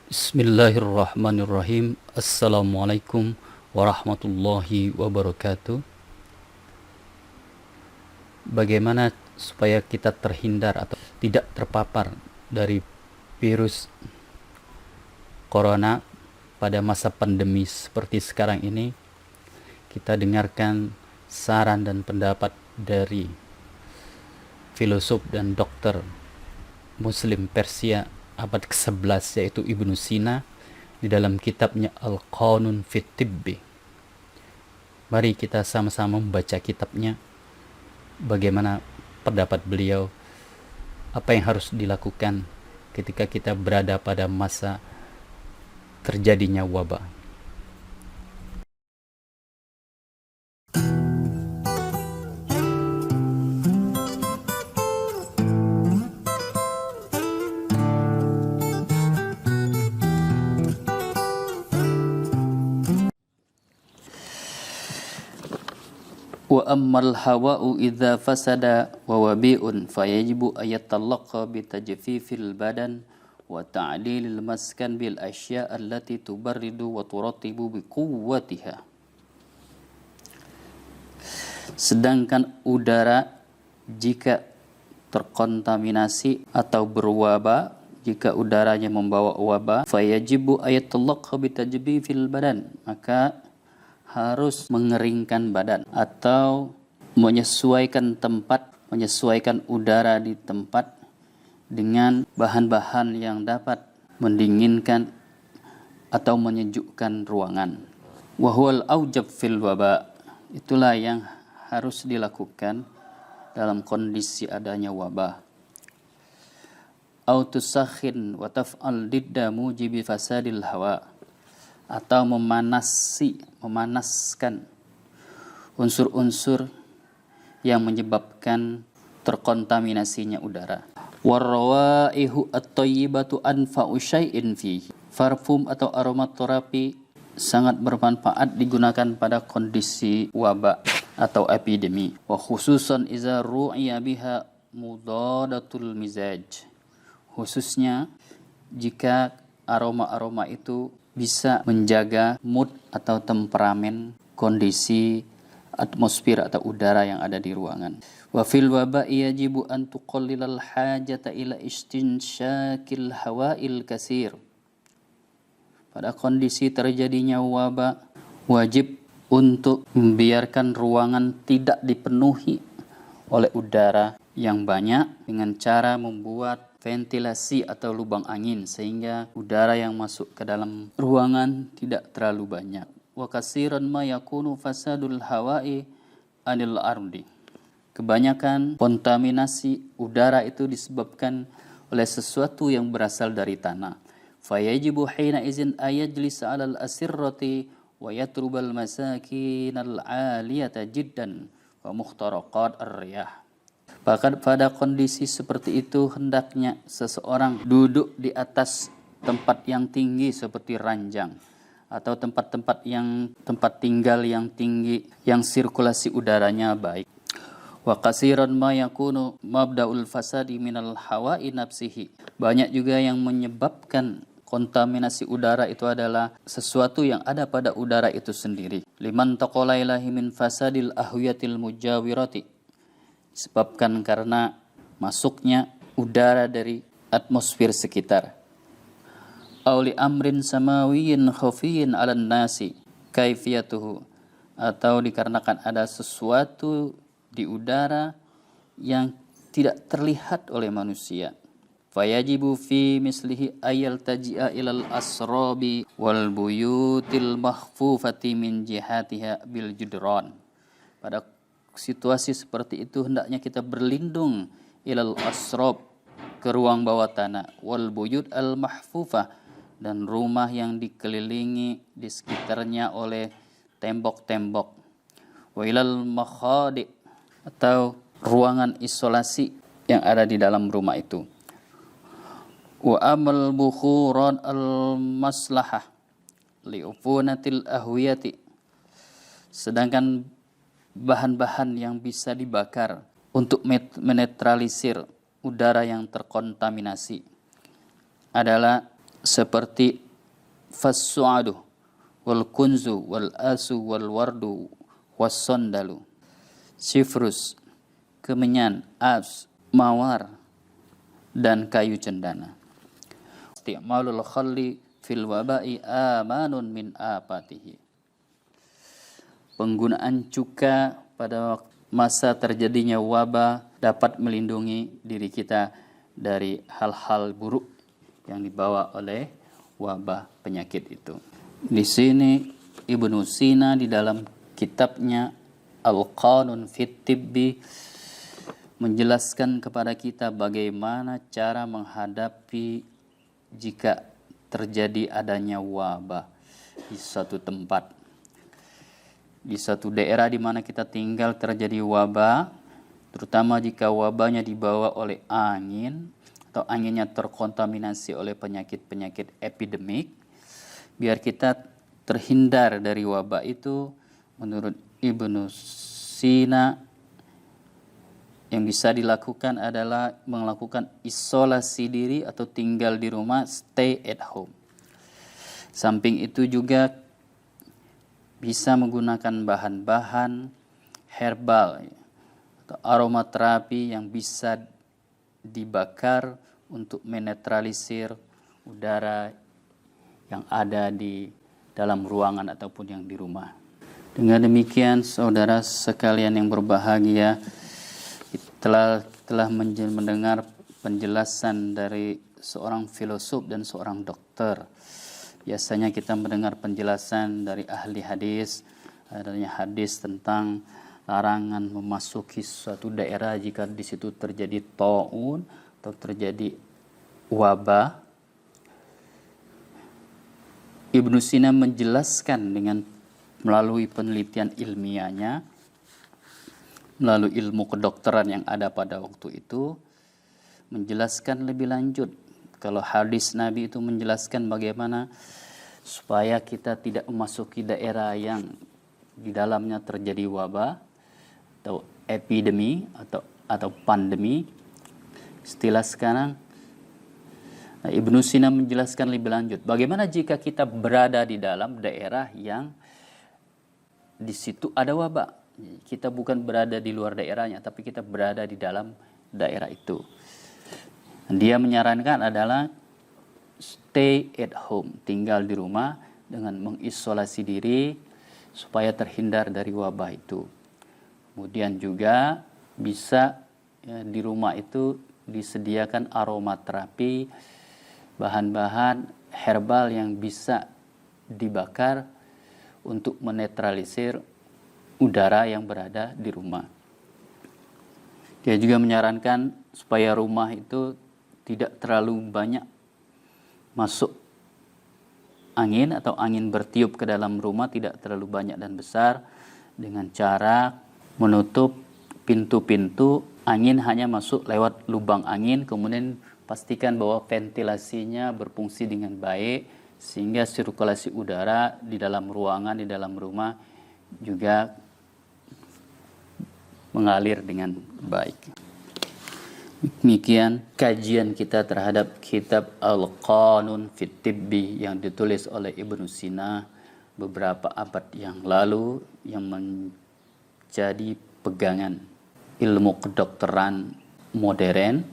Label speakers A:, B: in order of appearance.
A: Bismillahirrahmanirrahim. Assalamualaikum warahmatullahi wabarakatuh. Bagaimana supaya kita terhindar atau tidak terpapar dari virus corona pada masa pandemi seperti sekarang ini? Kita dengarkan saran dan pendapat dari filosof dan dokter Muslim Persia abad ke-11 yaitu Ibnu Sina di dalam kitabnya Al-Qanun fit Tibbi. Mari kita sama-sama membaca kitabnya, bagaimana pendapat beliau, apa yang harus dilakukan ketika kita berada pada masa terjadinya wabah. Wa ammal hawa'u idza fasada wa wabi'un fayajibu ayatallaqa bitajfifil badan wa ta'dilil maskan bil asya' allati tubarridu wa turattibu biquwwatiha. Sedangkan udara jika terkontaminasi atau berwabah, jika udaranya membawa wabah, fayajibu ayatallaqa bitajfifil badan, maka harus mengeringkan badan atau menyesuaikan tempat, menyesuaikan udara di tempat dengan bahan-bahan yang dapat mendinginkan atau menyejukkan ruangan. Wahwal aujab fil waba, itulah yang harus dilakukan dalam kondisi adanya wabah. Au tusakhin wa taf'al didda mujibi fasadil hawa, atau memanaskan unsur-unsur yang menyebabkan terkontaminasinya udara. Warrawaihu at-thayyibatu anfa'u syai'in fihi. Parfum atau aromaterapi sangat bermanfaat digunakan pada kondisi wabah atau epidemi. Wa khususan iza ru'iya biha mudadatul mizaj. Khususnya jika aroma-aroma itu bisa menjaga mood atau temperamen, kondisi atmosfer atau udara yang ada di ruangan. Wa fil waba'i yajibu an tuqallilal hajata ila istinsyakil hawa'il kasir. Pada kondisi terjadinya wabah, wajib untuk membiarkan ruangan tidak dipenuhi oleh udara yang banyak dengan cara membuat ventilasi atau lubang angin sehingga udara yang masuk ke dalam ruangan tidak terlalu banyak. Wa katsiran ma yakunu fasadul hawa'i anil ardi. Kebanyakan kontaminasi udara itu disebabkan oleh sesuatu yang berasal dari tanah. Fayajibu hina izin ayajlis 'alal asirrati wa yatrubal masakinal 'aliyata jiddan wa mukhtaraqat ar-riyah. Bahkan pada kondisi seperti itu hendaknya seseorang duduk di atas tempat yang tinggi seperti ranjang atau tempat tinggal yang tinggi yang sirkulasi udaranya baik. Wa qasiran ma yakunu mabda'ul fasadi minal hawa'i nafsihi. Banyak juga yang menyebabkan kontaminasi udara itu adalah sesuatu yang ada pada udara itu sendiri. Liman taqala ilahi min fasadil ahwiyatil mujawirati. Disebabkan karena masuknya udara dari atmosfer sekitar. Auli amrin samawiyin khafiyin 'alan nasi kaifiyatuhu, atau dikarenakan ada sesuatu di udara yang tidak terlihat oleh manusia. Fayajibu fi mislihi ayal taji'a ilal asrabi wal buyutil mahfufati min jihatiha bil judran. Pada situasi seperti itu hendaknya kita berlindung ilal asrab, ke ruang bawah tanah, wal buyut al mahfufah, dan rumah yang dikelilingi di sekitarnya oleh tembok-tembok, wa ilal makhadi, atau ruangan isolasi yang ada di dalam rumah itu. Wa amal bukhuran al maslahah liufunatil ahwiyati, sedangkan bahan-bahan yang bisa dibakar untuk menetralisir udara yang terkontaminasi adalah seperti fassuadu wal kunzu wal asu wal wardu wassondalu, sifrus, kemenyan, as, mawar, dan kayu cendana. Isti'malul khalli fil wabai amanun min apatihi. Penggunaan cuka pada masa terjadinya wabah dapat melindungi diri kita dari hal-hal buruk yang dibawa oleh wabah penyakit itu. Di sini Ibnu Sina di dalam kitabnya Al-Qanun fit Tibbi menjelaskan kepada kita bagaimana cara menghadapi jika terjadi adanya wabah di suatu tempat. Di suatu daerah di mana kita tinggal terjadi wabah, terutama jika wabahnya dibawa oleh angin atau anginnya terkontaminasi oleh penyakit-penyakit epidemik, biar kita terhindar dari wabah itu, menurut Ibnu Sina yang bisa dilakukan adalah melakukan isolasi diri atau tinggal di rumah, stay at home. Samping itu juga bisa menggunakan bahan-bahan herbal atau aromaterapi yang bisa dibakar untuk menetralisir udara yang ada di dalam ruangan ataupun yang di rumah. Dengan demikian, saudara sekalian yang berbahagia, telah mendengar penjelasan dari seorang filosof dan seorang dokter. Biasanya kita mendengar penjelasan dari ahli hadis, adanya hadis tentang larangan memasuki suatu daerah jika di situ terjadi taun atau terjadi wabah. Ibnu Sina menjelaskan melalui penelitian ilmiahnya, melalui ilmu kedokteran yang ada pada waktu itu, menjelaskan lebih lanjut. Kalau hadis Nabi itu menjelaskan bagaimana supaya kita tidak memasuki daerah yang di dalamnya terjadi wabah atau epidemi atau pandemi. Istilah sekarang, Ibnu Sina menjelaskan lebih lanjut. Bagaimana jika kita berada di dalam daerah yang di situ ada wabah? Kita bukan berada di luar daerahnya, tapi kita berada di dalam daerah itu. Dia menyarankan adalah stay at home, tinggal di rumah dengan mengisolasi diri supaya terhindar dari wabah itu. Kemudian juga bisa di rumah itu disediakan aromaterapi, bahan-bahan herbal yang bisa dibakar untuk menetralisir udara yang berada di rumah. Dia juga menyarankan supaya rumah itu tidak terlalu banyak masuk angin atau angin bertiup ke dalam rumah, tidak terlalu banyak dan besar, dengan cara menutup pintu-pintu, angin hanya masuk lewat lubang angin, kemudian pastikan bahwa ventilasinya berfungsi dengan baik sehingga sirkulasi udara di dalam ruangan, di dalam rumah juga mengalir dengan baik. Demikian kajian kita terhadap kitab Al-Qanun fit Tibbi yang ditulis oleh Ibnu Sina beberapa abad yang lalu, yang menjadi pegangan ilmu kedokteran modern